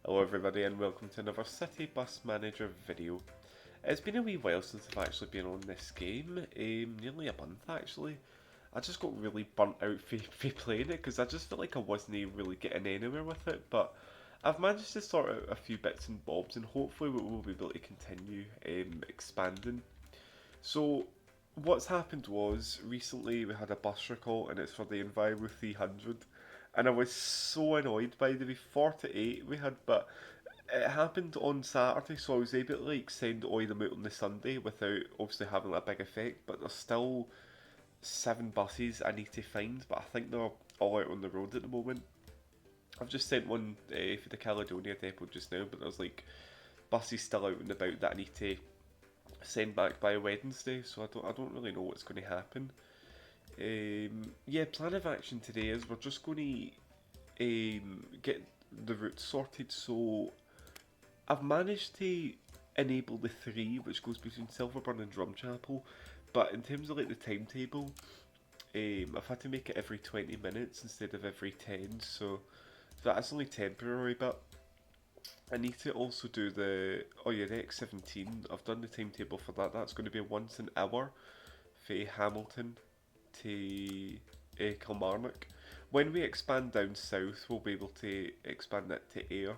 Hello everybody and welcome to another City Bus Manager video. It's been a wee while since I've actually been on this game, nearly a month actually. I just got really burnt out for playing it because I just felt like I wasn't really getting anywhere with it, but I've managed to sort out a few bits and bobs and hopefully we'll be able to continue expanding. So what's happened was recently we had a bus recall and it's for the Enviro 300 and I was so annoyed by the 48 we had, but it happened on Saturday, so I was able to like send all them out on the Sunday without obviously having a big effect. But there's still 7 buses I need to find, but I think they're all out on the road at the moment. I've just sent one for the Caledonia depot just now, but there's like buses still out and about that I need to send back by Wednesday. So I don't really know what's going to happen. Yeah, plan of action today is we're just going to get the route sorted. So I've managed to enable the 3 which goes between Silverburn and Drumchapel, but in terms of like the timetable, I've had to make it every 20 minutes instead of every 10, so that's only temporary, but I need to also do the, oh yeah, the X17, I've done the timetable for that, that's going to be once an hour for Hamilton to Kilmarnock. When we expand down south, we'll be able to expand that to Ayr.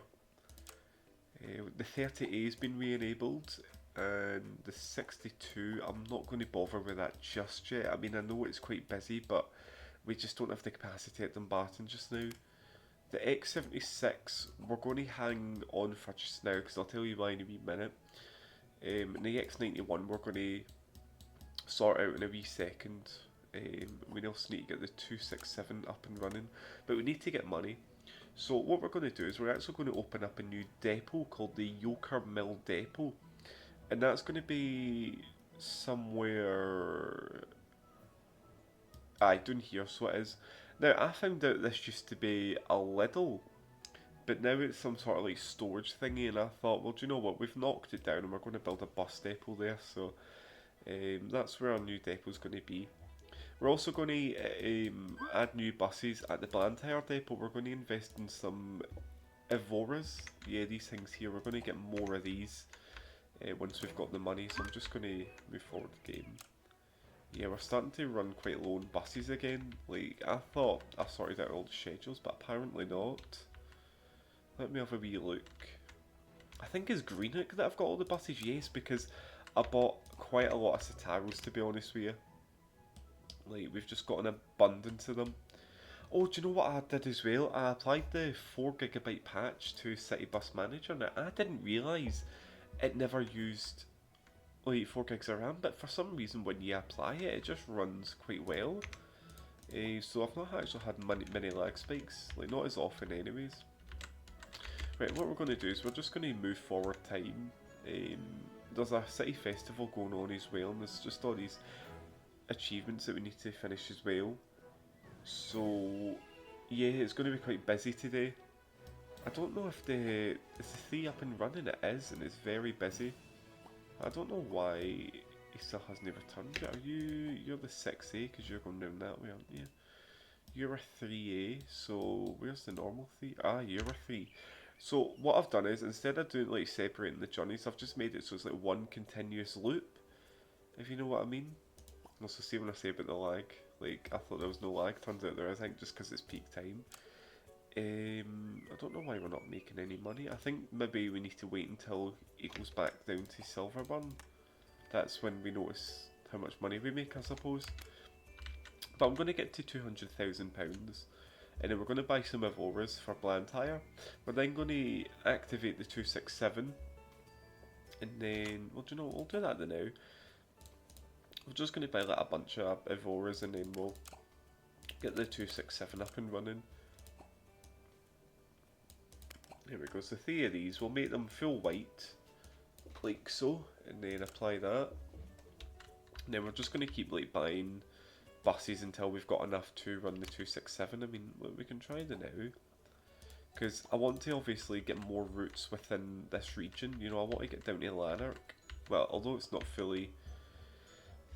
The 30A has been re-enabled, and the 62, I'm not going to bother with that just yet. I mean, I know it's quite busy, but we just don't have the capacity at Dumbarton just now. The X76, we're going to hang on for just now, because I'll tell you why in a wee minute. And the X91, we're going to sort out in a wee second. We also need to get the 267 up and running, but we need to get money. So what we're going to do is we're actually going to open up a new depot called the Yoker Mill Depot, and that's going to be somewhere down here, so it is. Now I found out this used to be a Lidl, but now it's some sort of like storage thingy, and I thought, well, do you know what, we've knocked it down and we're going to build a bus depot there, so that's where our new depot is going to be. We're also going to add new buses at the Blantyre depot. We're going to invest in some Evoras. Yeah, these things here. We're going to get more of these once we've got the money. So I'm just going to move forward the game. Yeah, we're starting to run quite low on buses again. Like, I thought I sorted out all the schedules, but apparently not. Let me have a wee look. I think it's Greenock that I've got all the buses, yes, because I bought quite a lot of Citaros, to be honest with you. Like, we've just got an abundance of them. Oh, do you know what I did as well? I applied the 4 GB patch to City Bus Manager. Now, I didn't realise it never used like 4 gigs of RAM, but for some reason when you apply it, it just runs quite well. So I've not actually had many lag spikes, like not as often anyways. Right, what we're going to do is we're just going to move forward time. There's a city festival going on as well, and there's just all these achievements that we need to finish as well. So yeah, it's going to be quite busy today. I don't know if is the 3 up and running. It is, and it's very busy. I don't know why he still hasn't returned yet. You're the 6A because you're going down that way, aren't you? You're a 3A, so where's the normal 3? Ah, you're a 3. So what I've done is, instead of doing like separating the journeys, I've just made it so it's like one continuous loop, if you know what I mean. Also, see when I say about the lag, like I thought there was no lag, turns out there is, I think just because it's peak time. I don't know why we're not making any money. I think maybe we need to wait until it goes back down to Silverburn. That's when we notice how much money we make, I suppose. But I'm going to get to £200,000, and then we're going to buy some Evoras for Blantyre. We're then going to activate the 267, and then, well, do you know, we'll do that now. We're just going to buy like a bunch of Evoras, and then we'll get the 267 up and running. There we go, so 3 of these, we'll make them full white, like so, and then apply that. And then we're just going to keep like buying buses until we've got enough to run the 267. I mean, we can try the now. Because I want to obviously get more routes within this region, you know, I want to get down to Lanark. Well, although it's not fully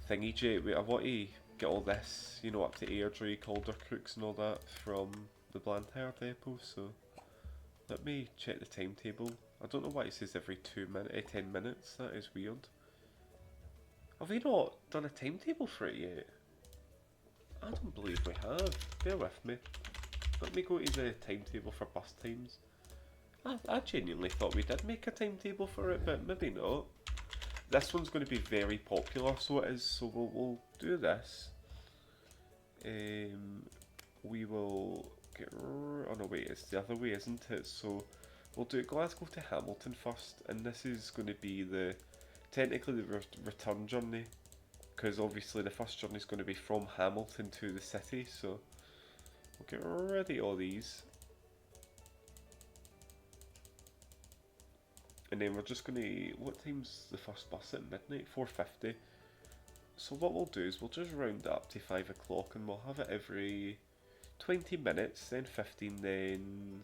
thingy yet, I want to get all this, you know, up to Airdrie, Calder Crooks and all that from the Blantyre depot, so Let me check the timetable. I don't know why it says every 10 minutes. That is weird. Have we not done a timetable for it yet? I don't believe we have. Bear with me. Let me go to the timetable for bus times. I genuinely thought we did make a timetable for it, but maybe not. This one's going to be very popular, so it is. So we'll do this. We will get. Oh no, wait, it's the other way, isn't it? So we'll do Glasgow to Hamilton first, and this is going to be technically the return journey, because obviously the first journey is going to be from Hamilton to the city. So we'll get rid of all these. And then we're just going to, what time's the first bus at midnight? 4:50. So what we'll do is we'll just round it up to 5 o'clock and we'll have it every 20 minutes, then 15, then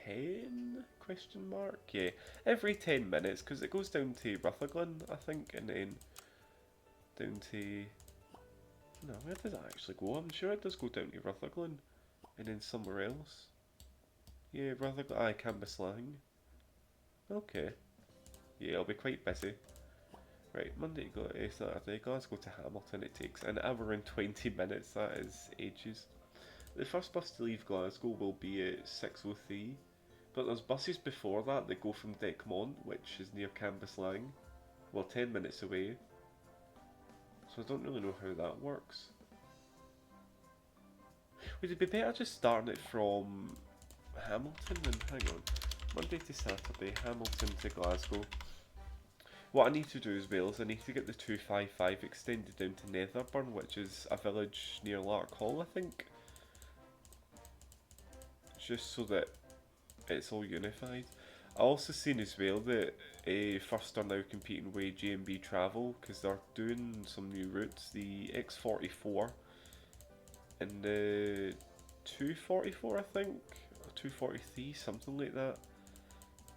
10? Question mark? Yeah, every 10 minutes, because it goes down to Rutherglen, I think, and then down to... No, where does it actually go? I'm sure it does go down to Rutherglen, and then somewhere else. Yeah, Rutherglen, Cambuslang. Okay. Yeah, I'll be quite busy. Right, Monday to go to Saturday, Glasgow to Hamilton, it takes an hour and 20 minutes, that is ages. The first bus to leave Glasgow will be at 6:03, but there's buses before that go from Decmont, which is near Cambuslang, well 10 minutes away, so I don't really know how that works. Would it be better just starting it from Hamilton then? Hang on. Monday to Saturday, Hamilton to Glasgow. What I need to do as well is I need to get the 255 extended down to Netherburn, which is a village near Lark Hall, I think. Just so that it's all unified. I also seen as well that First are now competing with J&B Travel because they're doing some new routes. The X44 and the 244, I think, or 243, something like that.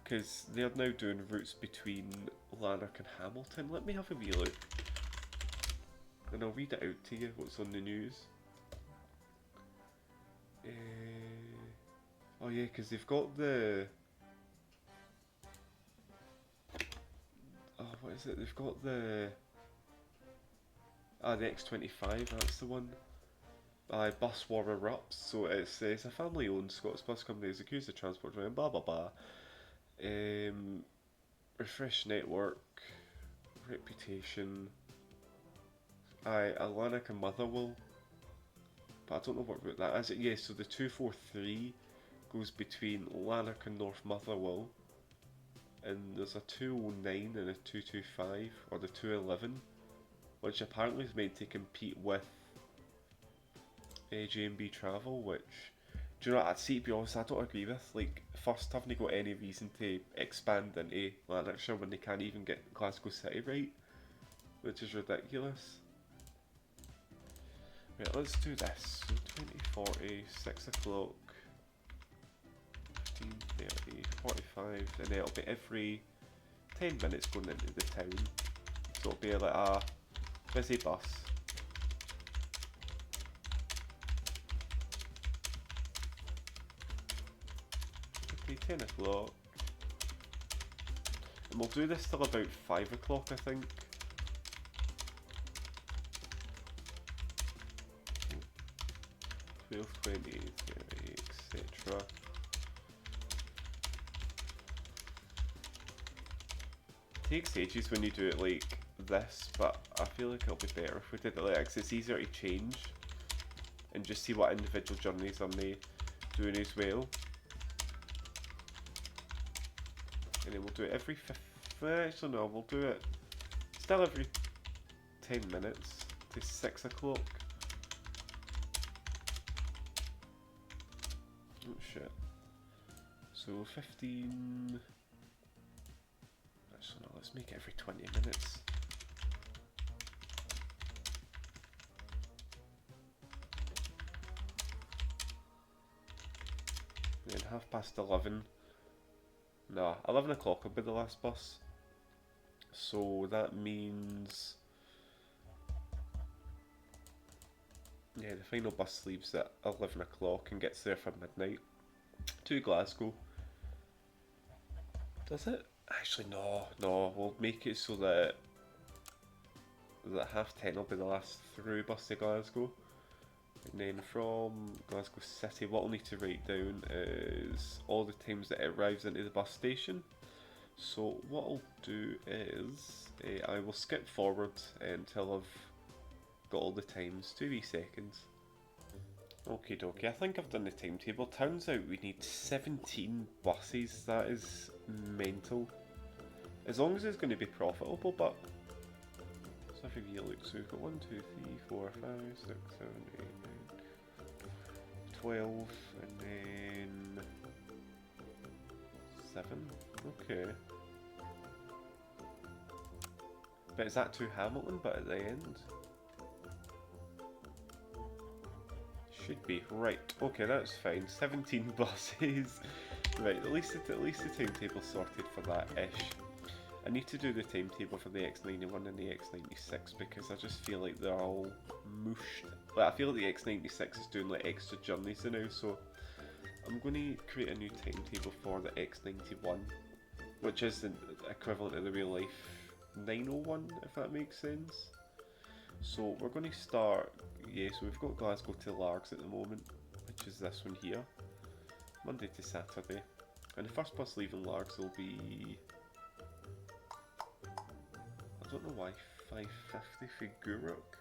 Because they're now doing routes between Lanark and Hamilton. Let me have a wee look. And I'll read it out to you, what's on the news. Oh yeah, because they've got the... Oh, what is it? They've got the... the X25, that's the one. Bus war erupts, so it's a family-owned Scots bus company is accused of transport driving, blah blah blah. Refresh network, reputation. Lanark and Motherwell, but I don't know what route that is. Yeah, so the 243 goes between Lanark and North Motherwell, and there's a 209 and a 225, or the 211, which apparently is meant to compete with J&B Travel, which, do you know what, to be honest, I don't agree with. Like, First haven't got any reason to expand into Lanarkshire when they can't even get Glasgow City right, which is ridiculous. Right, let's do this. So 2040, 6 o'clock, 15:30, 45, and then it'll be every 10 minutes going into the town. So it'll be like a busy bus. 10 o'clock. And we'll do this till about 5 o'clock, I think. Twelve, 20, 30, etc. Takes ages when you do it like this, but I feel like it'll be better if we did it like this. It's easier to change and just see what individual journeys are they doing as well. And then we'll do it every actually no, we'll do it still every 10 minutes to 6 o'clock. Oh shit. So 15... Actually no, let's make it every 20 minutes. And then 11:30. No, 11 o'clock will be the last bus. So that means... Yeah, the final bus leaves at 11 o'clock and gets there for midnight. To Glasgow. Does it? Actually, no, no. We'll make it so that 10:30 will be the last through bus to Glasgow. And then from Glasgow City, what I'll need to write down is all the times that it arrives into the bus station. So what I'll do is I will skip forward until I've got all the times. 2 wee seconds. Okie dokie, I think I've done the timetable. Turns out we need 17 buses. That is mental. As long as it's going to be profitable, but let's have a wee look. So we've got 1, 2, 3, 4, 5, 6, 7, 8, 9, 12, and then 7. Okay. But is that to Hamilton, but at the end? Should be. Right, okay, that's fine. 17 buses. Right, at least the timetable's sorted for that-ish. I need to do the timetable for the X91 and the X96 because I just feel like they're all mushed. Like, I feel like the X96 is doing like extra journeys now, so I'm going to create a new timetable for the X91, which is the equivalent of the real life 901, if that makes sense. So we're going to start, yeah, so we've got Glasgow to Largs at the moment, which is this one here, Monday to Saturday. And the first bus leaving Largs will be, I don't know why, 5:50 for Guruk.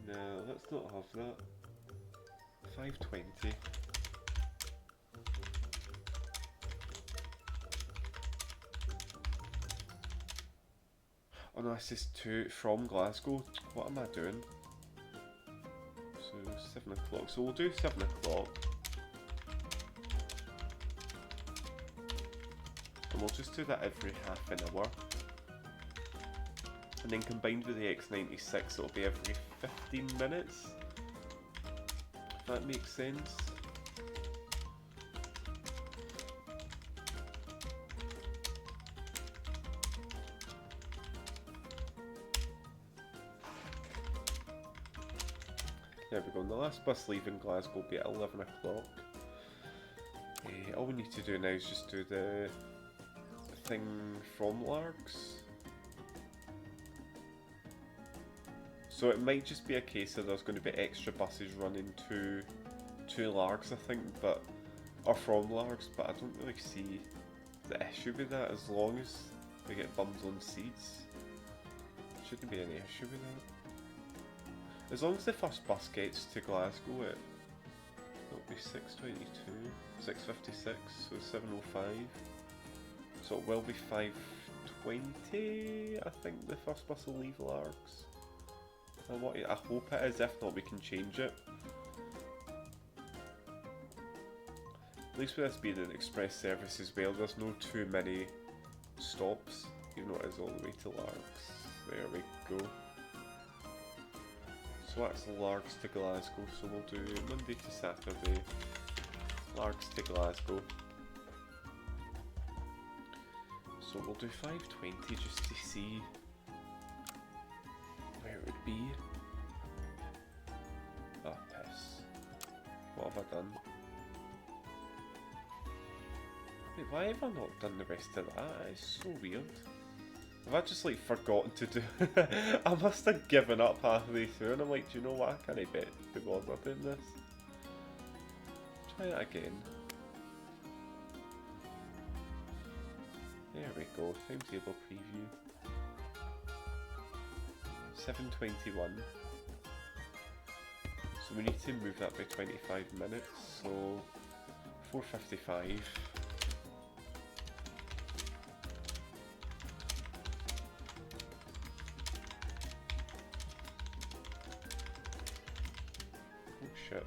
No, let's not have that. 5:20. Oh no, this is from Glasgow. What am I doing? So 7 o'clock. So we'll do 7 o'clock. And we'll just do that every half an hour. And then combined with the X96, it'll be every 15 minutes. If that makes sense. There we go, and the last bus leaving Glasgow will be at 11 o'clock. All we need to do now is just do the thing from Largs. So it might just be a case of there's going to be extra buses running to Largs, I think, but or from Largs, but I don't really see the issue with that as long as we get bums on seats. Shouldn't be any issue with that. As long as the first bus gets to Glasgow, it'll be 6:22, 6:56, so 7:05. So it will be 5:20. I think the first bus will leave Largs. I hope it is. If not, we can change it. At least with this being an express service as well, there's no too many stops, even though it is all the way to Largs. There we go. So that's Largs to Glasgow, so we'll do Monday to Saturday, Largs to Glasgow. So we'll do 5:20 just to see where it would be. Oh, piss. What have I done? Wait, why have I not done the rest of that? It's so weird. Have I just like forgotten to do I must have given up halfway through and I'm like, do you know what, I can't be bothered doing this. Try that again. There we go, timetable preview. 7:21. So we need to move that by 25 minutes, so 4:55. Shit.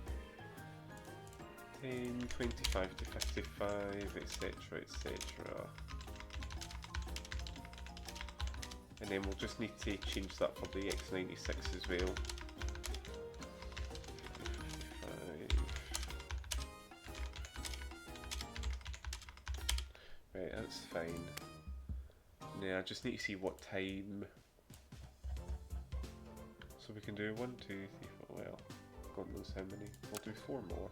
10:25 to 55, etc, etc. And then we'll just need to change that for the X96 as well. 55. Right, that's fine. Now I just need to see what time. So we can do 1, 2, 3, 4, well. God knows how many. We'll do 4 more.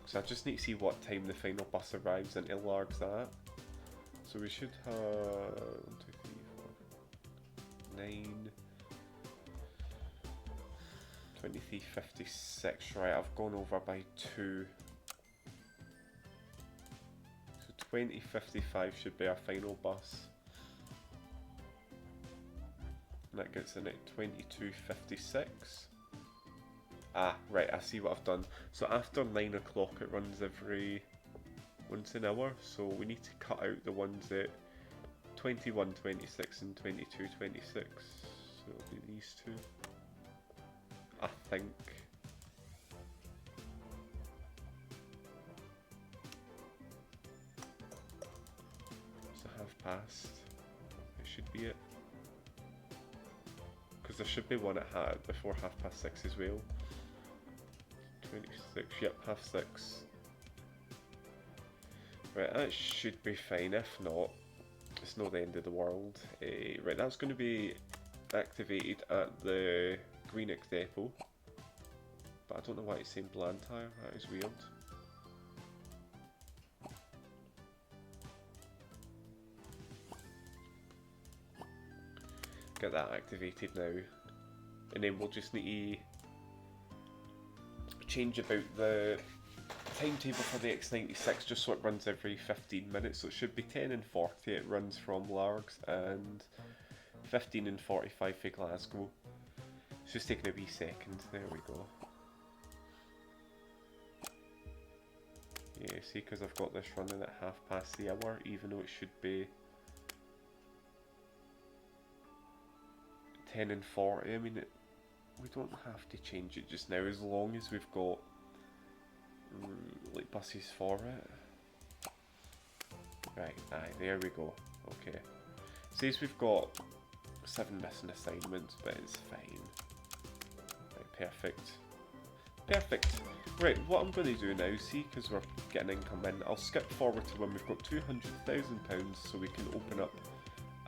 So I just need to see what time the final bus arrives into Largs at. So we should have 1, 2, 3, 4, 9, 23:56. Right, I've gone over by 2. So 20:55 should be our final bus. And that gets in at 22:56. Ah, right, I see what I've done. So after 9 o'clock it runs every once an hour, so we need to cut out the ones at 21:26 and 22:26. So it'll be these two, I think. So 1/2 it should be it. Because there should be one at before 6:30 as well. 26, yep, 6:30. Right, that should be fine. If not, it's not the end of the world. Right, that's going to be activated at the Greenock depot. But I don't know why it's saying Blantyre, that is weird. Get that activated now. And then we'll just need to change about the timetable for the X96 just so it runs every 15 minutes. So it should be 10:40 it runs from Largs and 15:45 for Glasgow. It's just taking a wee second. There we go. Yeah, see, because I've got this running at 1/2 the hour, even though it should be 10:40. I mean, we don't have to change it just now as long as we've got like buses for it. Right, aye, there we go. Okay. Says we've got 7 missing assignments, but it's fine. Right, perfect. Perfect. Right, what I'm going to do now, see, because we're getting income in, I'll skip forward to when we've got £200,000 so we can open up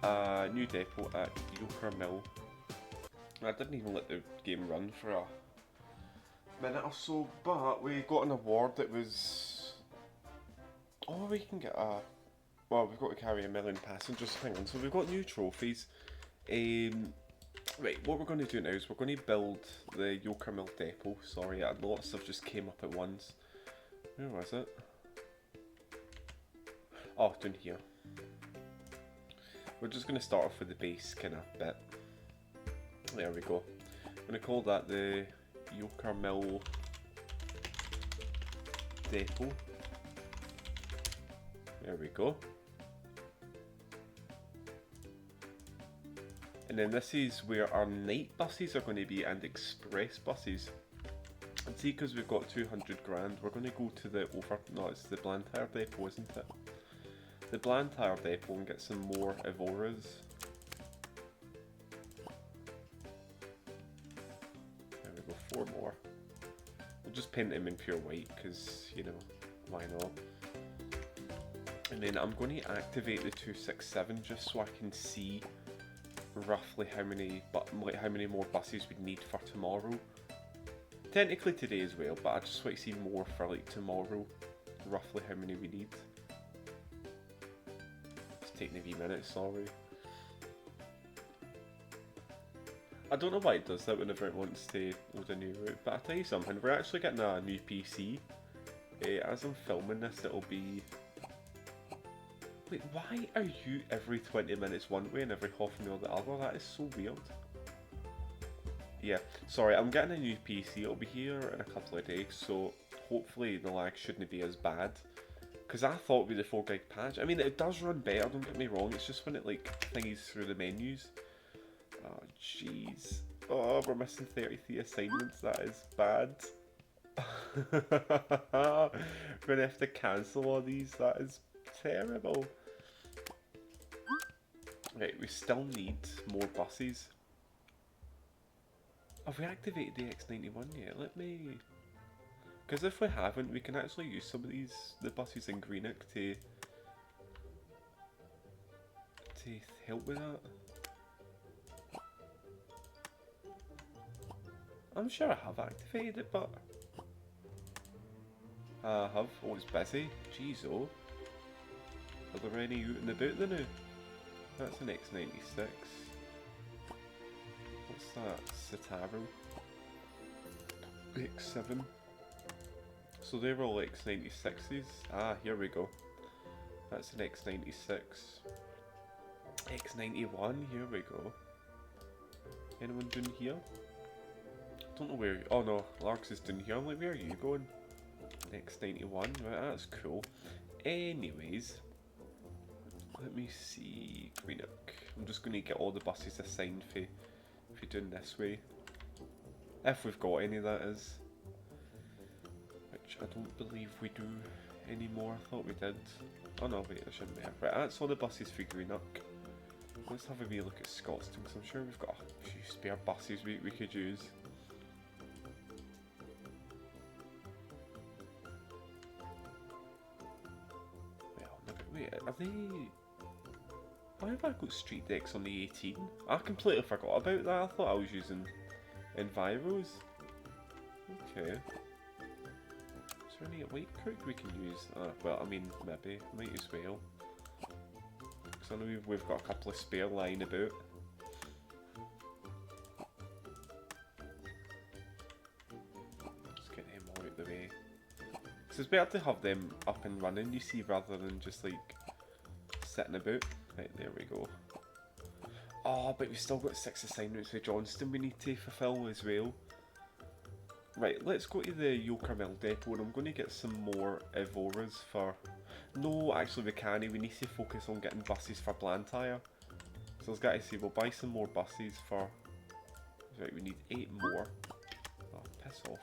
a new depot at Yoker Mill. I didn't even let the game run for a minute or so, but we got an award that was... Oh, we can get a... Well, we've got to carry 1 million passengers. Hang on, so we've got new trophies. Right, what we're going to do now is we're going to build the Yoker Mill depot. Sorry, a lot of stuff just came up at once. Where was it? Oh, down here. We're just going to start off with the base kind of bit. There we go. I'm going to call that the Yoker Mill depot. There we go. And then this is where our night buses are going to be and express buses. And see, because we've got 200 grand, we're going to go to the no, it's the Blantyre depot, isn't it? The Blantyre depot and get some more Evoras. There we go, 4 more. We'll just paint them in pure white because, you know, why not? And then I'm going to activate the 267 just so I can see roughly how many more buses we need for tomorrow. Technically today as well, but I just want to see more for like tomorrow, roughly how many we need. It's taking a wee minute, sorry. I don't know why it does that whenever it wants to load a new route, but I'll tell you something, we're actually getting a new PC. As I'm filming this, it'll be... Wait, why are you every 20 minutes one way and every half an hour the other? That is so weird. Yeah, sorry, I'm getting a new PC. It'll be here in a couple of days, so hopefully the lag shouldn't be as bad. Because I thought with the 4 gig patch, I mean it does run better, don't get me wrong, it's just when it like thingies through the menus. Oh jeez. Oh, we're missing 33 assignments, that is bad. We're gonna have to cancel all these, that is terrible. Right, we still need more buses. Have we activated the X91 yet? Let me... Because if we haven't, we can actually use some of the buses in Greenock to help with that. I'm sure I have activated it, but I have. Oh, it's busy. Jeez, oh. Are there any out and about there now? That's an X96. What's that? Citaro. X7. So they're all X96s. Ah, here we go. That's an X96. X91, here we go. Anyone down here? Don't know where. Oh no, Larks is down here. I'm like, where are you going? X91, right, that's cool. Anyways, let me see. Greenock. I'm just going to get all the buses assigned for doing this way. If we've got any, that is. Which I don't believe we do anymore. I thought we did. Oh no, wait, there shouldn't be. Right, that's all the buses for Greenock. Let's have a wee look at Scotstoun, because I'm sure we've got a few spare buses we could use. Wait, are they... Why have I got street decks on the 18? I completely forgot about that. I thought I was using Enviros. Okay. Is there any white crook we can use? Well, I mean, maybe. Might as well. Because I know we've got a couple of spare lying about. Let's get them all out the way. So it's better to have them up and running, you see, rather than just like sitting about. Right, there we go. Oh, but we've still got 6 assignments with Johnston we need to fulfill as well. Right, let's go to the Yoker Mill depot and I'm going to get some more Evoras for... No, actually we can't. We need to focus on getting buses for Blantyre. So I was going to say, we'll buy some more buses for... Right, we need 8 more. Oh, piss off.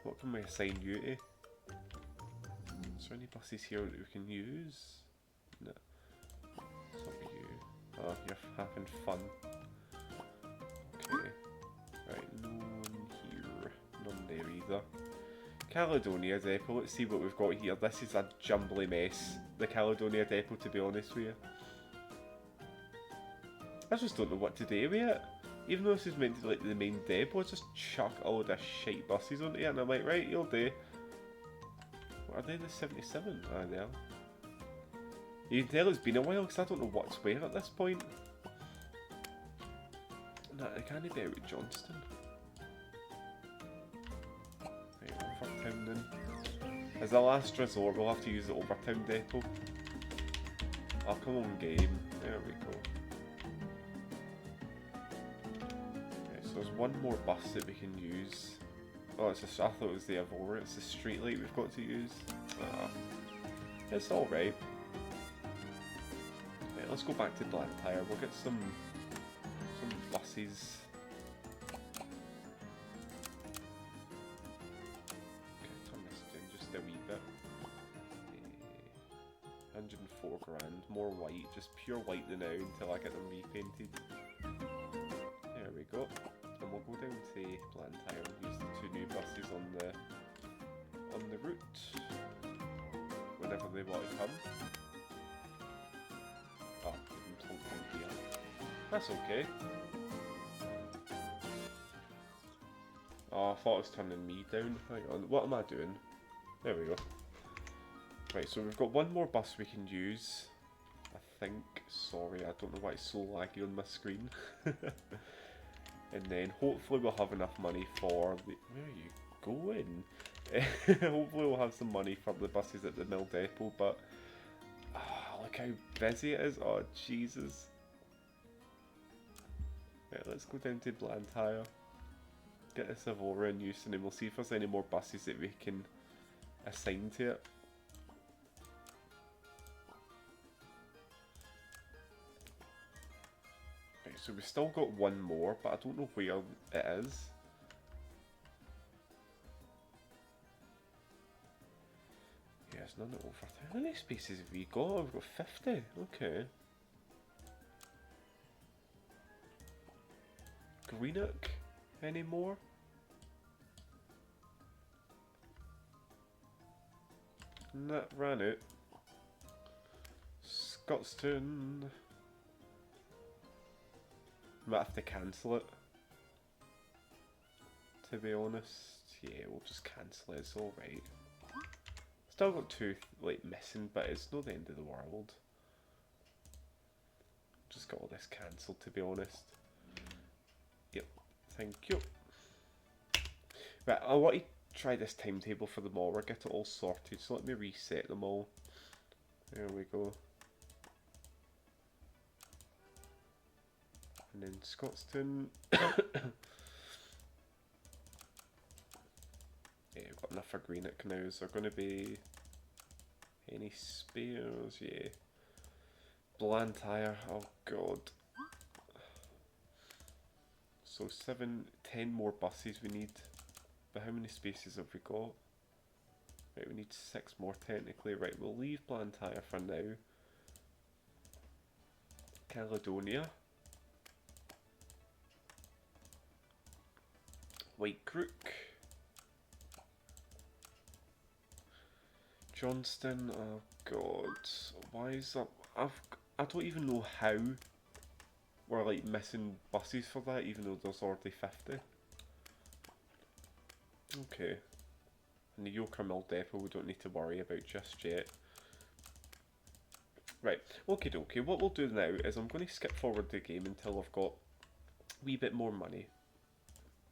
What can we assign you to? Is there any buses here that we can use? No. It's not you. Oh, you're having fun. Okay. Right, no one here. None there either. Caledonia Depot, let's see what we've got here. This is a jumbly mess, the Caledonia Depot, to be honest with you. I just don't know what to do with it. Even though this is meant to be like the main depot, I just chuck all the shite buses onto it and I'm like, right, you'll do. What are they, the 77? Ah, they are. You can tell it's been a while because I don't know what's where at this point. Nah, I can't be out with Johnston. Right, Overtown then. As a last resort, we'll have to use the Overtown depot. Oh, come on, game. There we go. Okay, so there's one more bus that we can use. Oh, it's just, I thought it was the Evora. It's the street light we've got to use. It's alright. Right, let's go back to Blantyre. We'll get some buses. Okay, turn this down just a wee bit. 104 grand. More white, just pure white now until I get them repainted. There we go. And we'll go down to Blantyre and use the 2 new buses on the route whenever they want to come. Oh, something here. That's okay. Oh, I thought it was turning me down. Hang on, what am I doing? There we go. Right, so we've got one more bus we can use. I think. Sorry, I don't know why it's so laggy on my screen. And then hopefully we'll have enough money for the... Where are you going? Hopefully we'll have some money for the buses at the mill depot, but... look how busy it is. Oh, Jesus. Right, let's go down to Blantyre. Get this Evora in use and then we'll see if there's any more buses that we can assign to it. So we've still got one more, but I don't know where it is. Yeah, it's none over. How many spaces have we got? We've got 50. Okay. Greenock? Any more? Nah, ran out. Scotstoun. I might have to cancel it. To be honest, yeah, we'll just cancel it. It's all right. Still got two like missing, but it's not the end of the world. Just got all this cancelled, to be honest. Yep, thank you. Right, I want to try this timetable for them all. We'll get it all sorted, so let me reset them all. There we go. And then Scotstoun. Yeah, we've got enough for Greenock now. Is there going to be any spares? Yeah. Blantyre, oh god. So 10 more buses we need. But how many spaces have we got? Right, we need 6 more technically. Right, we'll leave Blantyre for now. Caledonia. White Crook. Johnston, oh god. Why is that? I don't even know how we're like missing buses for that, even though there's already 50. Okay. And the Yoker Mill Depot we don't need to worry about just yet. Right, okie dokie. What we'll do now is I'm going to skip forward the game until I've got a wee bit more money.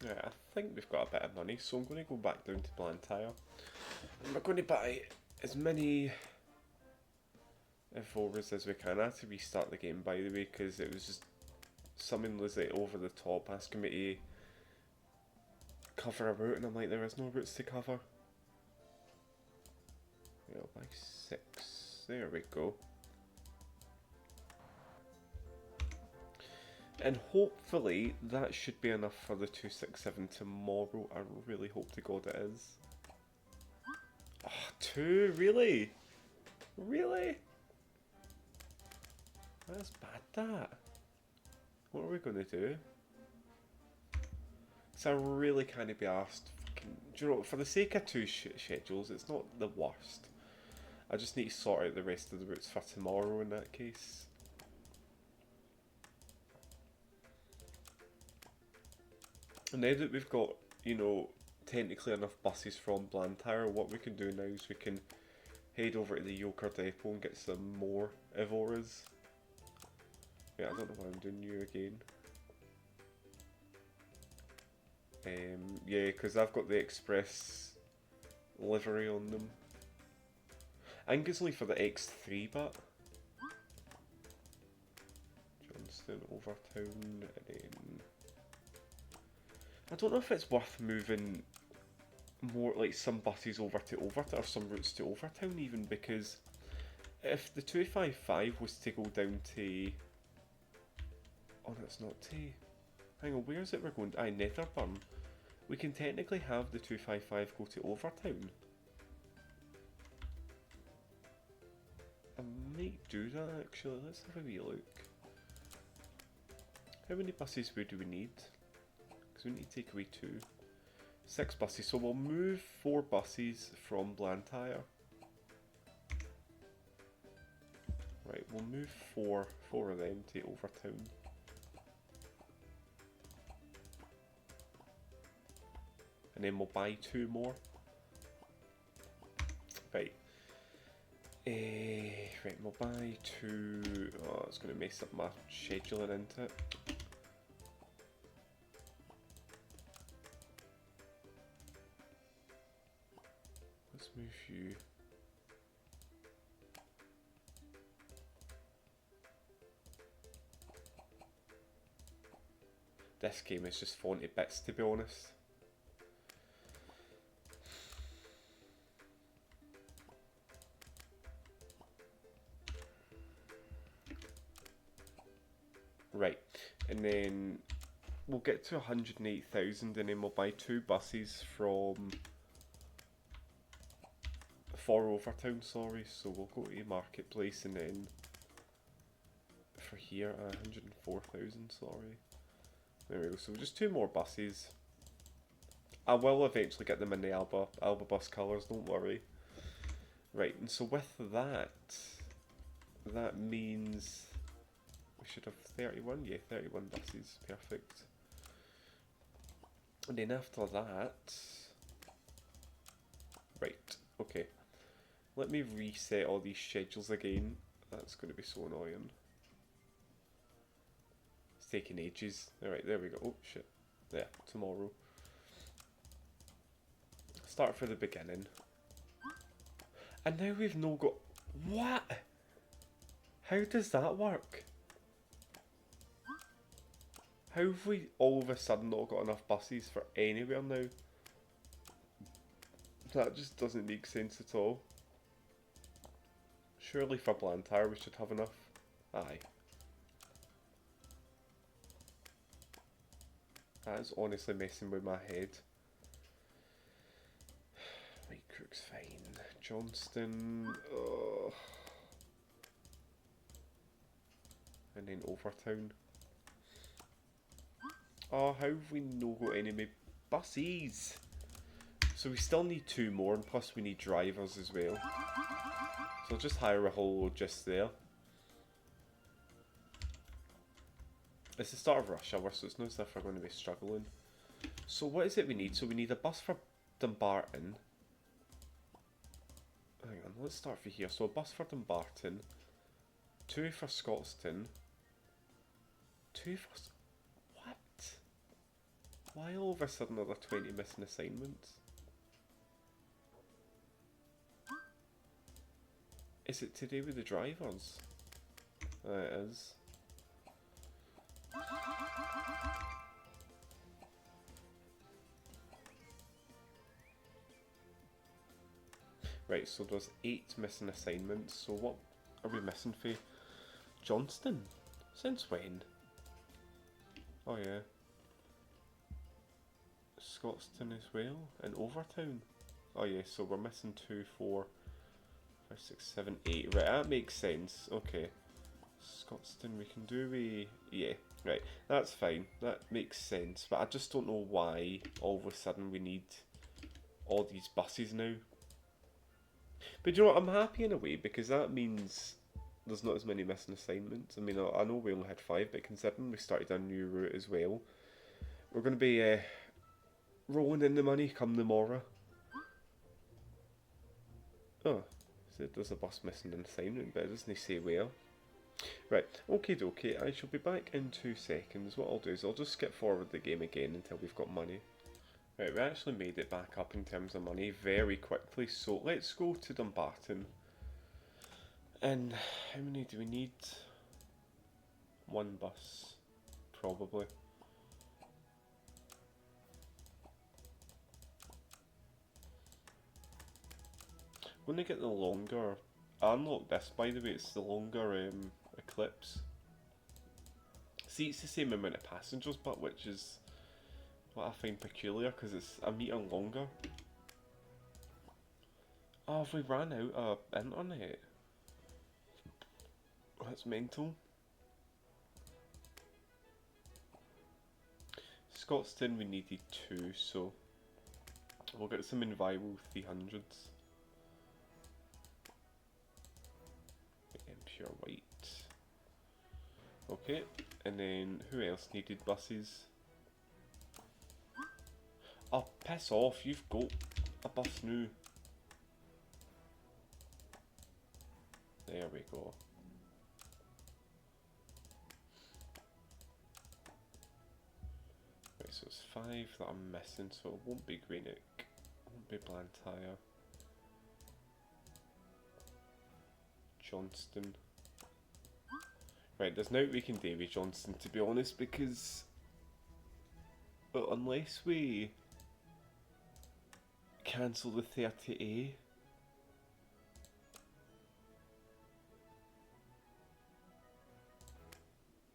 Yeah, I think we've got a bit of money, so I'm going to go back down to Blantyre. And we're going to buy as many Evores as we can. I had to restart the game, by the way, because it was just someone was like over the top asking me to cover a route, and I'm like, there is no routes to cover. Yeah, I'll buy 6. There we go. And hopefully that should be enough for the 267 tomorrow. I really hope to God it is. Oh, 2? Really? Really? That's bad, that. What are we going to do? So I really can't be asked. Do you know, for the sake of 2 schedules, it's not the worst. I just need to sort out the rest of the routes for tomorrow in that case. And now that we've got, you know, technically enough buses from Blantyre, what we can do now is we can head over to the Yoker Depot and get some more Evores. Yeah, I don't know why I'm doing you again. Yeah, because I've got the express livery on them. I think it's only for the X3, but Johnston, Overtown, and then I don't know if it's worth moving more, like some buses over to Overtown, or some routes to Overtown even, because if the 255 was to go down to... Oh, that's not to... Hang on, where is it we're going? Aye, Netherburn. We can technically have the 255 go to Overtown. I might do that actually, let's have a wee look. How many buses do we need? Because we need to take away 2. 6 buses, so we'll move 4 buses from Blantyre. Right, we'll move four of them to Overtown. And then we'll buy 2 more. Right. Right, we'll buy 2. Oh, it's going to mess up my scheduling into it. Let's move you. This game is just falling to bits, to be honest. Right, and then we'll get to 108,000 and then we'll buy 2 buses for Overtown, sorry, so we'll go to Marketplace and then for here 104,000, sorry. There we go, so just 2 more buses. I will eventually get them in the Alba bus colours, don't worry. Right, and so with that, that means we we should have 31. Yeah, 31 buses. Perfect. And then after that... Right, okay. Let me reset all these schedules again. That's going to be so annoying. It's taking ages. Alright, there we go. Oh, shit. There, tomorrow. Start for the beginning. And now we've no got... What? How does that work? How have we all of a sudden not got enough buses for anywhere now? That just doesn't make sense at all. Surely for Blantyre we should have enough. Aye. That is honestly messing with my head. White Crook's fine. Johnston. Ugh. And then Overtown. Oh, how have we not got any more buses? So we still need 2 more, and plus we need drivers as well. So I'll just hire a whole load just there. It's the start of rush hour, so it's not as if we're going to be struggling. So what is it we need? So we need a bus for Dumbarton. Hang on, let's start for here. So a bus for Dumbarton. 2 for Scotstoun. 2 for... What? Why all of a sudden are there 20 missing assignments? Is it to do with the drivers? It is. Right, so there's 8 missing assignments. So what are we missing for Johnston? Since when? Oh yeah. Scotstoun as well, and Overtown. Oh yeah, so we're missing 2, 4, 5, 6, 7, 8. Right, that makes sense. Okay. Scotstoun we can do yeah, right. That's fine. That makes sense. But I just don't know why all of a sudden we need all these buses now. But you know what, I'm happy in a way because that means there's not as many missing assignments. I mean, I know we only had 5, but considering we started a new route as well, we're going to be rolling in the money come tomorrow. Oh, so there's a bus missing an assignment, but it doesn't say where. Right, okie dokie, I shall be back in 2 seconds. What I'll do is I'll just skip forward the game again until we've got money. Right, we actually made it back up in terms of money very quickly, so let's go to Dumbarton. And how many do we need? 1 bus, probably. I'm going to get the longer, I unlocked this by the way, it's the longer Eclipse. See, it's the same amount of passengers, but which is what I find peculiar because it's a metre longer. Oh, have we ran out of internet? That's mental. Scotstoun we needed 2, so we'll get some inviolable 300s. And pure white. Okay, and then who else needed buses? Oh, piss off, you've got a bus now. There we go. Right, so it's 5 that I'm missing, so it won't be Greenock, it won't be Blantyre. Johnston. Right, there's nothing we can do with Johnston to be honest because, well, unless we cancel the 30A.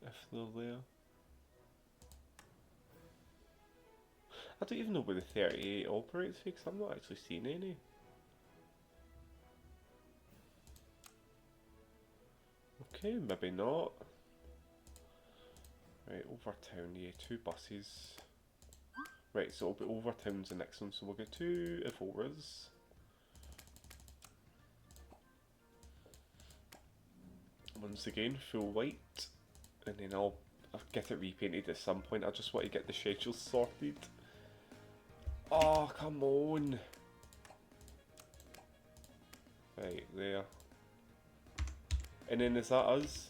If they're there. I don't even know where the 38 operates because I'm not actually seeing any. Okay, maybe not. Right, Overtown, yeah, 2 buses. Right, so it'll be Overtown's the next one, so we'll get 2 Evoras. Once again, full white. and then I'll get it repainted at some point. I just want to get the schedule sorted. Oh, come on. Right, there. And then is that us?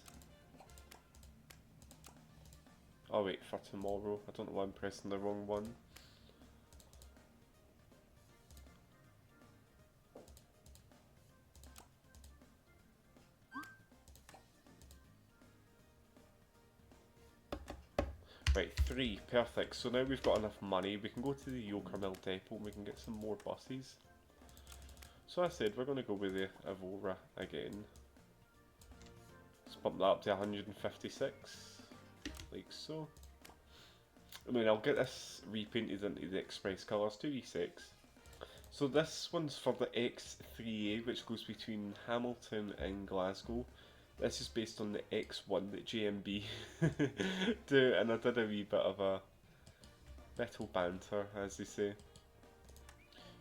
Oh wait, for tomorrow. I don't know why I'm pressing the wrong one. Right, 3, perfect. So now we've got enough money, we can go to the Yokermill depot and we can get some more buses. So I said we're going to go with the Evora again. Let's bump that up to 156, like so. I mean, I'll get this repainted into the Express colours, 2v6. So this one's for the X3A, which goes between Hamilton and Glasgow. This is based on the X1 that JMB do, and I did a wee bit of a little banter, as they say.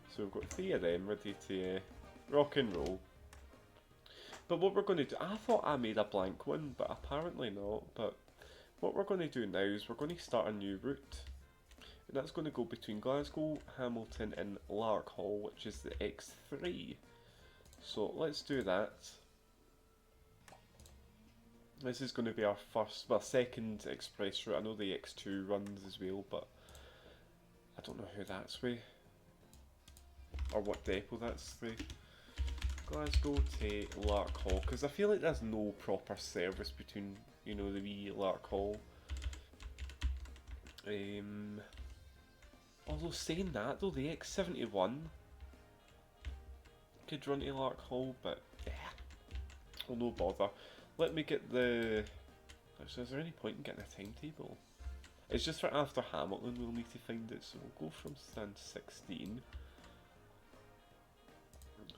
So we've got 3 of them ready to rock and roll. But what we're going to do, I thought I made a blank one, but apparently not. But what we're going to do now is we're going to start a new route. And that's going to go between Glasgow, Hamilton and Larkhall, which is the X3. So let's do that. This is going to be our first, well, second express route. I know the X2 runs as well, but I don't know who that's with. Or what depot that's with. Glasgow to Larkhall, because I feel like there's no proper service between, you know, the wee Larkhall. Although saying that though, the X71 could run to Larkhall, but yeah, well, no bother. Let me get the... Actually, is there any point in getting a timetable? It's just for after Hamilton we'll need to find it, so we'll go from stand 16.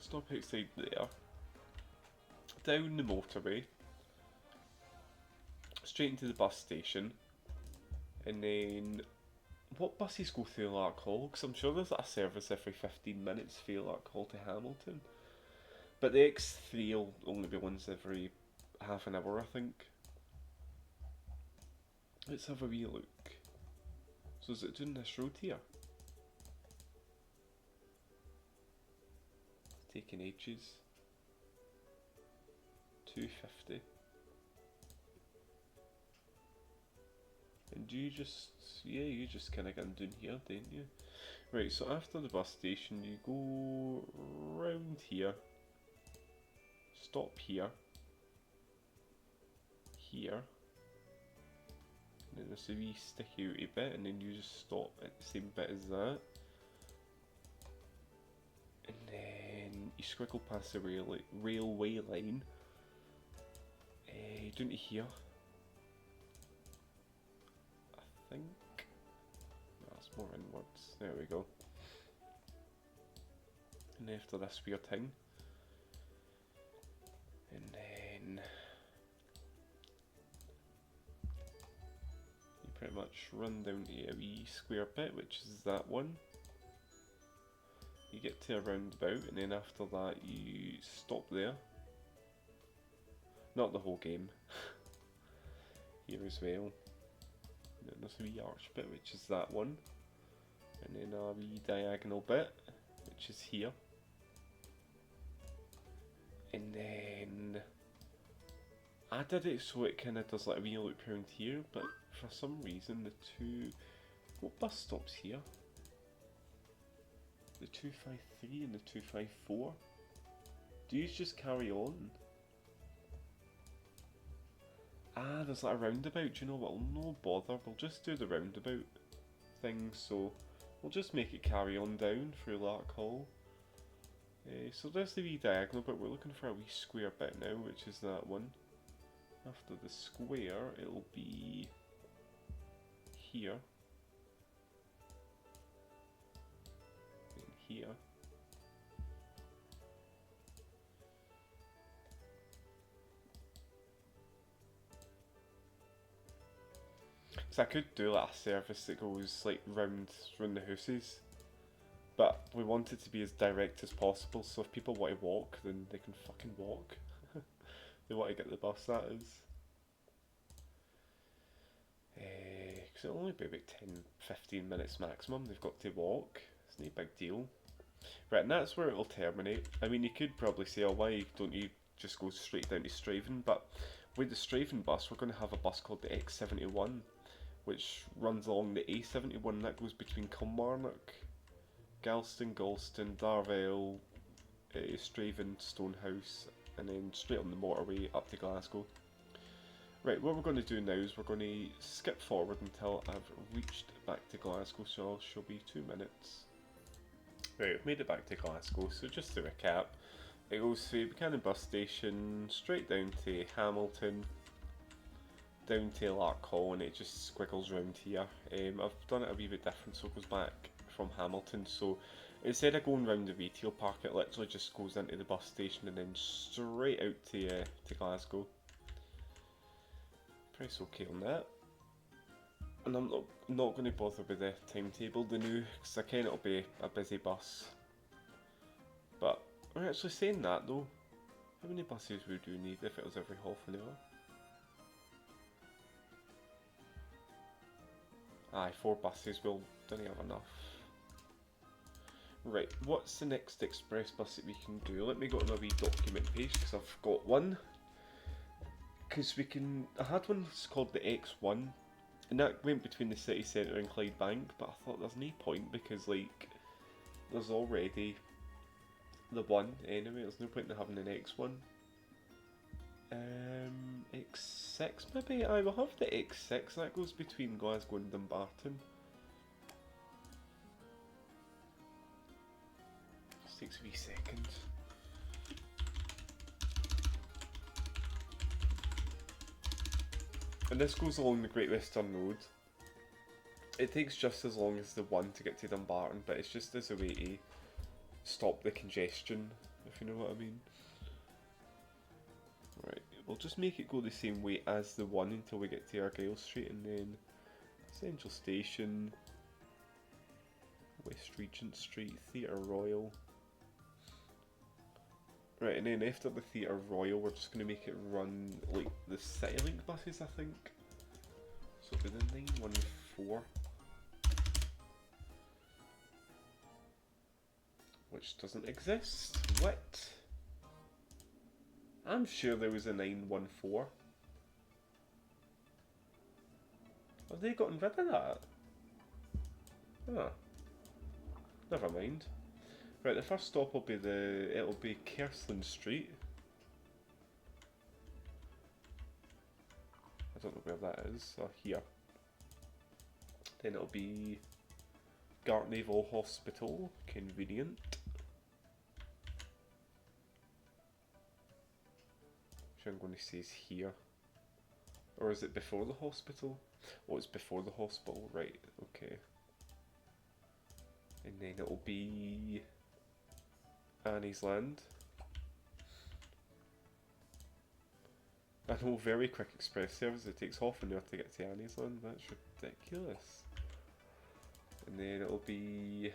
Stop outside there. Down the motorway. Straight into the bus station. And then... What buses go through Larkhall? Because I'm sure there's a service every 15 minutes through Larkhall to Hamilton. But the X3 will only be once every half an hour, I think. Let's have a wee look. So is it doing this road here? It's taking ages. 250. And you just, yeah, you just kind of get down here, didn't you? Right, so after the bus station you go round here. Stop here. Here. And then there's a wee sticky outy bit, and then you just stop at the same bit as that. And then you squiggle past the railway line. Down to here. I think. That's more inwards. There we go. And after this weird thing. And then you pretty much run down to a wee square bit, which is that one. You get to a roundabout, and then after that you stop there. Not the whole game. Here as well. And then there's a wee arch bit, which is that one. And then a wee diagonal bit, which is here. And then I did it so it kind of does like a wee loop around here, but for some reason the two... What bus stops here? The 253 and the 254? Do you just carry on? Ah, there's like a roundabout, do you know what? No bother, we'll just do the roundabout thing, so we'll just make it carry on down through Larkhall. So there's the wee diagonal, but we're looking for a wee square bit now, which is that one. After the square, it'll be here. And here. So I could do like a service that goes like round the houses. But we want it to be as direct as possible, so if people want to walk, then they can fucking walk. They want to get the bus, that is. Because it'll only be about 10-15 minutes maximum they've got to walk. It's no big deal. Right, and that's where it'll terminate. I mean, you could probably say, oh, why don't you just go straight down to Straven? But with the Straven bus, we're going to have a bus called the X71, which runs along the A71, that goes between Kilmarnock, Galston, Darvale, Straven, Stonehouse, and then straight on the motorway up to Glasgow. Right, what we're going to do now is we're going to skip forward until I've reached back to Glasgow, so I'll show you 2 minutes. Right, I've made it back to Glasgow, so just to recap, it goes through Buchanan bus station, straight down to Hamilton, down to Lark Hall, and it just squiggles round here. I've done it a wee bit different, so it goes back from Hamilton, so instead of going round the retail park, it literally just goes into the bus station and then straight out to Glasgow. Press OK on that. And I'm not going to bother with the timetable, the new, because I ken it'll be a busy bus. But we're actually saying that though. How many buses would you need if it was every half an hour? Aye, 4 buses, we'll don't have enough. Right, what's the next express bus that we can do? Let me go to my wee document page, because I've got one. Because I had one called the X1, and that went between the city centre and Clydebank, but I thought there's no point because, like, there's already the one anyway, there's no point in having an X1. X6 maybe? I will have the X6, that goes between Glasgow and Dumbarton. Just takes a wee second. And this goes along the Great Western Road. It takes just as long as the one to get to Dumbarton, but it's just as a way to stop the congestion, if you know what I mean. Right, we'll just make it go the same way as the one until we get to Argyle Street, and then Central Station, West Regent Street, Theatre Royal. Right, and then after the Theatre Royal, we're just going to make it run like the CityLink buses, I think. So it'll be the 914. Which doesn't exist. What? I'm sure there was a 914. Have they gotten rid of that? Huh. Never mind. Right, the first stop will be it'll be Kersland Street. I don't know where that is, here. Then it'll be Gartnavel Hospital, convenient. Which I'm going to say is here. Or is it before the hospital? Oh, it's before the hospital, right, okay. And then it'll be Annie's Land. I know, very quick express service, it takes half an hour to get to Annie's Land, that's ridiculous. And then it'll be...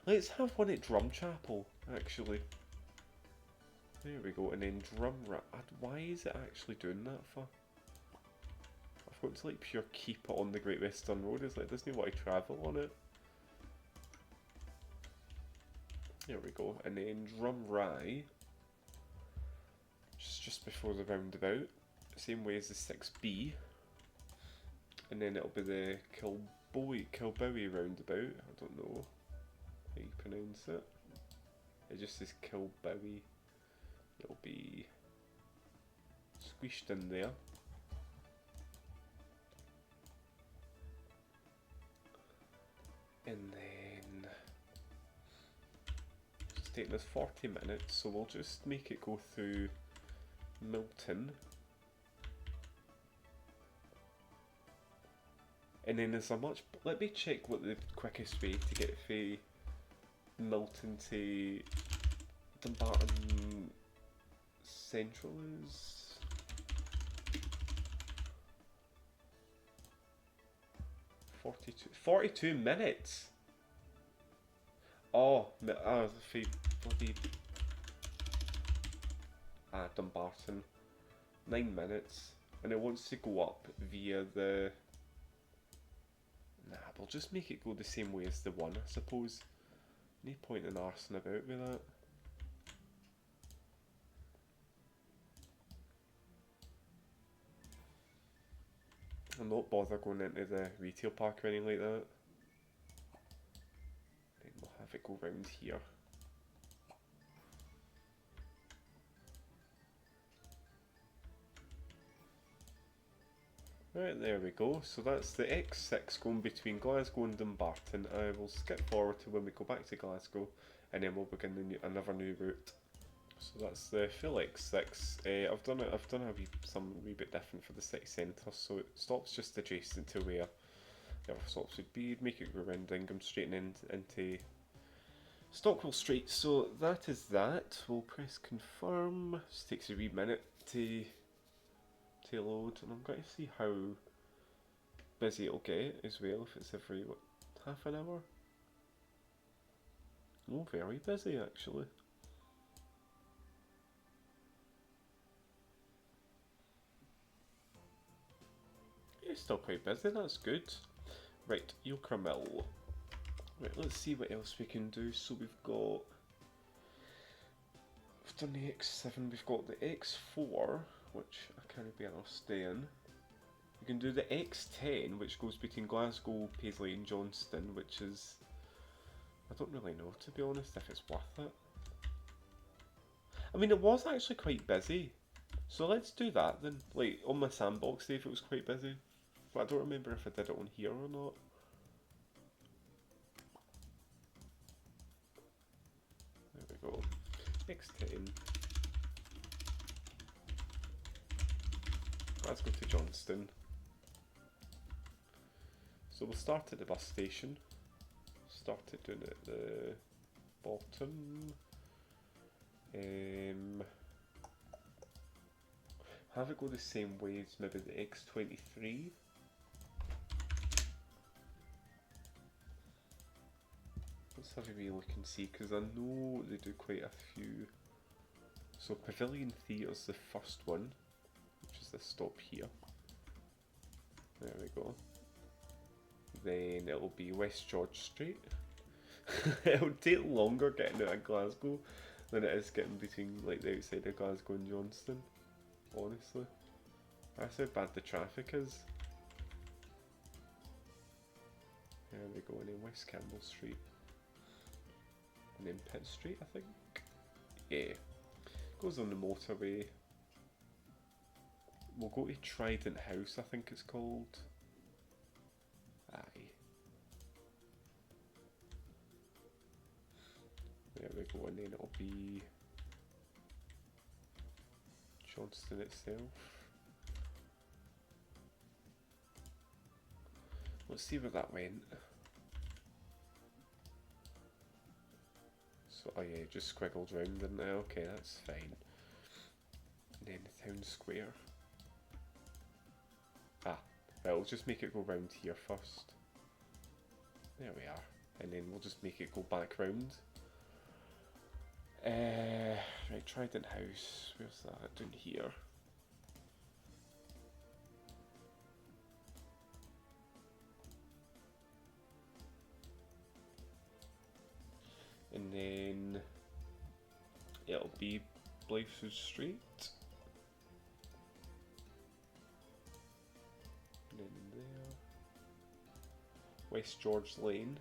Let's have one at Drumchapel, actually. There we go, and then why is it actually doing that for? I've got to like pure keep it on the Great Western Road, it's like, doesn't want to travel on it. There we go, and then Drumrye, just before the roundabout, same way as the 6B, and then it'll be the Kilbowie roundabout, I don't know how you pronounce it, it just says Kilbowie, it'll be squished in there. And then it's taking us 40 minutes, so we'll just make it go through Milton. And then there's let me check what the quickest way to get from Milton to Dumbarton Central is. 42 minutes? Oh, bloody... Dumbarton. 9 minutes. And it wants to go up via the we'll just make it go the same way as the 1, I suppose. No point in arsing about with that. I'll not bother going into the retail park or anything like that. Then we'll have it go round here. Right, there we go. So that's the X6 going between Glasgow and Dumbarton. I will skip forward to when we go back to Glasgow, and then we'll begin another new route. So that's the full X6. I've done some wee bit different for the city centre, so it stops just adjacent to where the other stops would be. Make it go around Ingham Street and into Stockwell Street. So that is that. We'll press confirm. Just takes a wee minute to load, and I'm going to see how busy it'll get as well, if it's every, what, half an hour? Oh, very busy actually. Yeah, still quite busy, that's good. Right, Yoker Mill. Right, let's see what else we can do. So we've done the X7, we've got the X4, which I can't be arsed staying. We can do the X10, which goes between Glasgow, Paisley and Johnston, which is, I don't really know, to be honest, if it's worth it. I mean, it was actually quite busy, so let's do that then. Like, on my sandbox day if it was quite busy, but I don't remember if I did it on here or not. There we go. X10. Let's go to Johnston. So we'll start at the bus station. Started doing it at the bottom. Have it go the same way as maybe the X23. Let's have a wee look and see, because I know they do quite a few. So Pavilion Theatre's the first one, which is this stop here. There we go. Then it'll be West George Street. It'll take longer getting out of Glasgow than it is getting between like the outside of Glasgow and Johnston. Honestly, that's how bad the traffic is. There we go, and then West Campbell Street, and then Pitt Street, I think. Yeah, goes on the motorway. We'll go to Trident House, I think it's called. Aye. There we go, and then it'll be Johnston itself. Let's see where that went. So, oh yeah, just squiggled round, didn't it? Okay, that's fine. And then the town square. Ah, well, we'll just make it go round here first. There we are. And then we'll just make it go back round. Right, Trident House. Where's that? Down here. And then it'll be Blythewood Street. And then there. West George Lane.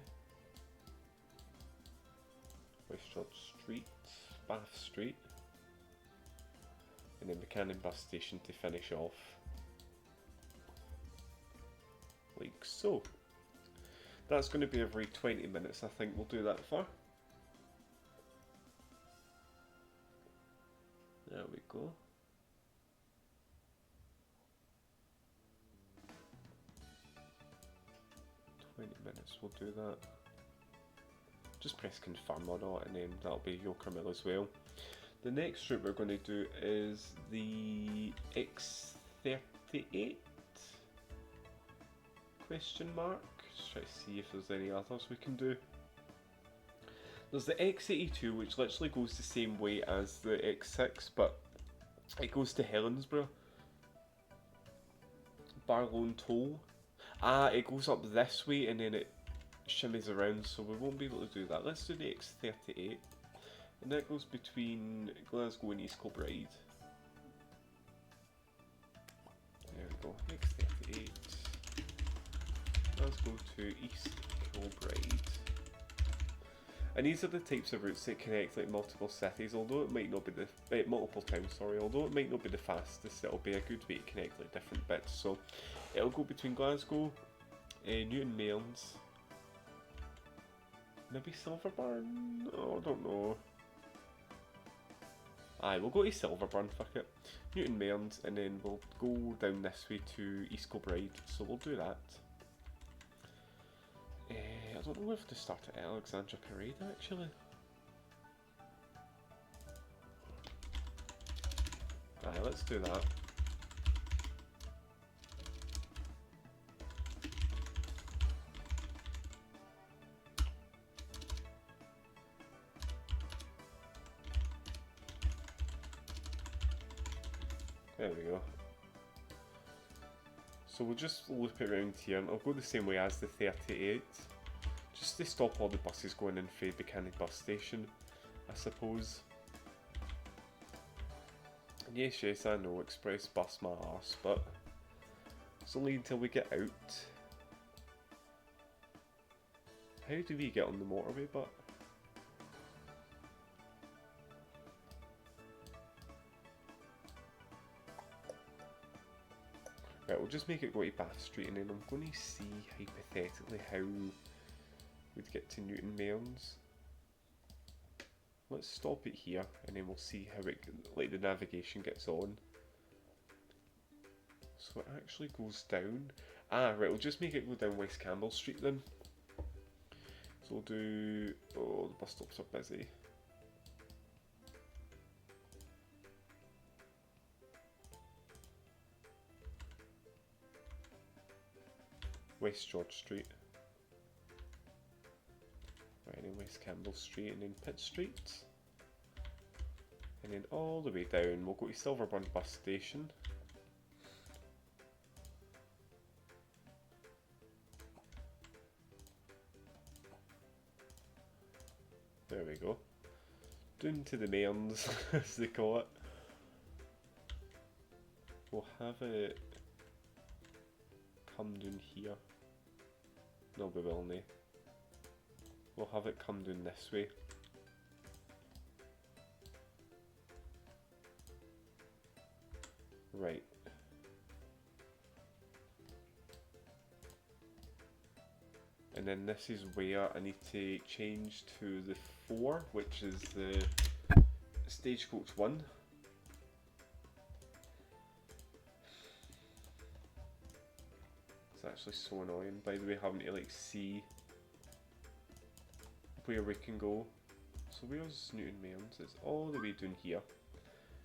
West George Street. Bath Street. And then Buchanan bus station to finish off. Like so. That's going to be every 20 minutes, I think we'll do that for. There we go. Minutes, we'll do that. Just press confirm or not, and then that'll be Yoker Mill as well. The next route we're going to do is the X38? Question mark. Just try to see if there's any others we can do. There's the X82, which literally goes the same way as the X6, but it goes to Helensburgh. Barlow and Toll. Ah, it goes up this way and then it shimmies around, so we won't be able to do that. Let's do the X38. And that goes between Glasgow and East Kilbride. There we go, X38. Let's go to East Kilbride. And these are the types of routes that connect like multiple cities, although it might not be the multiple towns. Sorry, although it might not be the fastest, it'll be a good way to connect like different bits. So it'll go between Glasgow, Newton Mearns, maybe Silverburn. Oh, I don't know. Aye, we'll go to Silverburn. Fuck it, Newton Mearns, and then we'll go down this way to East Kilbride. So we'll do that. I don't know if to start at Alexandra Parade actually. Aye, let's do that. There we go. So we'll just loop it around here, and I'll go the same way as the 38. Just to stop all the buses going in for Buchanan bus station, I suppose. And yes, I know, express bus my arse, but it's only until we get out. How do we get on the motorway, but? Right, we'll just make it go to Bath Street, and then I'm going to see, hypothetically, how we'd get to Newton Mearns. Let's stop it here, and then we'll see how it, like, the navigation gets on. So it actually goes down. Ah, right, we'll just make it go down West Campbell Street then. So we'll do... Oh, the bus stops are busy. West George Street. Right, and then West Campbell Street, and then Pitt Street. And then all the way down, we'll go to Silverburn bus station. There we go. Down to the Mearns, as they call it. We'll have it come down here. No, we will nae. We'll have it come down this way. Right. And then this is where I need to change to the 4, which is the Stagecoach 1. It's actually so annoying, by the way, having to like see where we can go. So where's Newton Mearns? It's all the way down here.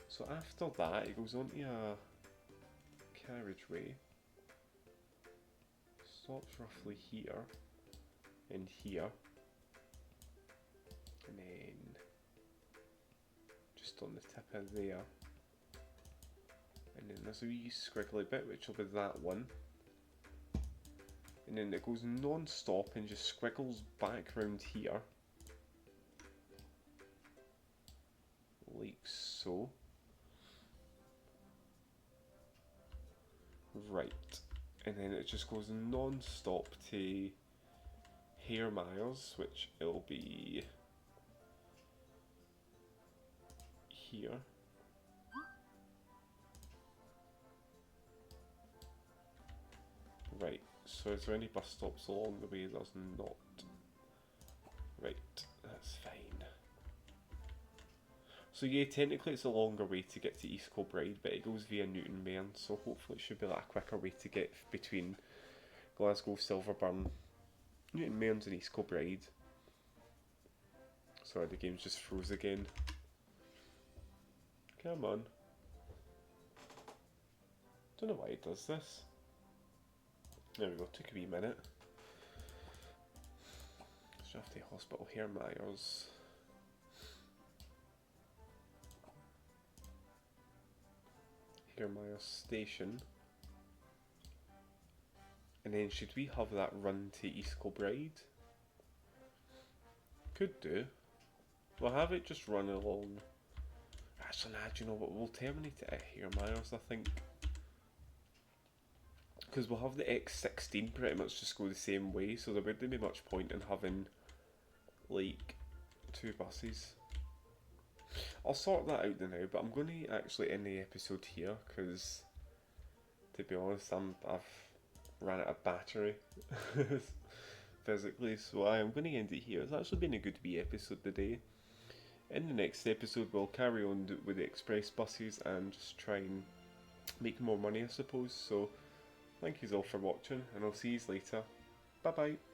So after that, it goes onto a carriageway. Stops roughly here. And here. And then just on the tip of there. And then there's a wee squiggly bit, which will be that one. And then it goes non-stop and just squiggles back round here. Like so. Right. And then it just goes non-stop to Hare Myers, which it'll be here. Right. So is there any bus stops along the way? There's not. Right, that's fine. So yeah, technically it's a longer way to get to East Kilbride, but it goes via Newton Mearns, so hopefully it should be like a quicker way to get between Glasgow, Silverburn, Newton Mearns and East Kilbride. Sorry, the game's just froze again. Come on. Don't know why it does this. There we go, took a wee minute. Shafty Hospital, Hare Myers. Hare Myers Station. And then should we have that run to East Kilbride? Could do. We'll have it just run along. Actually, nah, do you know what? We'll terminate it at Hairmyres, I think. Because we'll have the X16 pretty much just go the same way, so there wouldn't be much point in having, like, two buses. I'll sort that out now, but I'm going to actually end the episode here, because, to be honest, I've ran out of battery. Physically, so I am going to end it here. It's actually been a good wee episode today. In the next episode, we'll carry on with the express buses and just try and make more money, I suppose. So, thank you all for watching, and I'll see you later. Bye bye.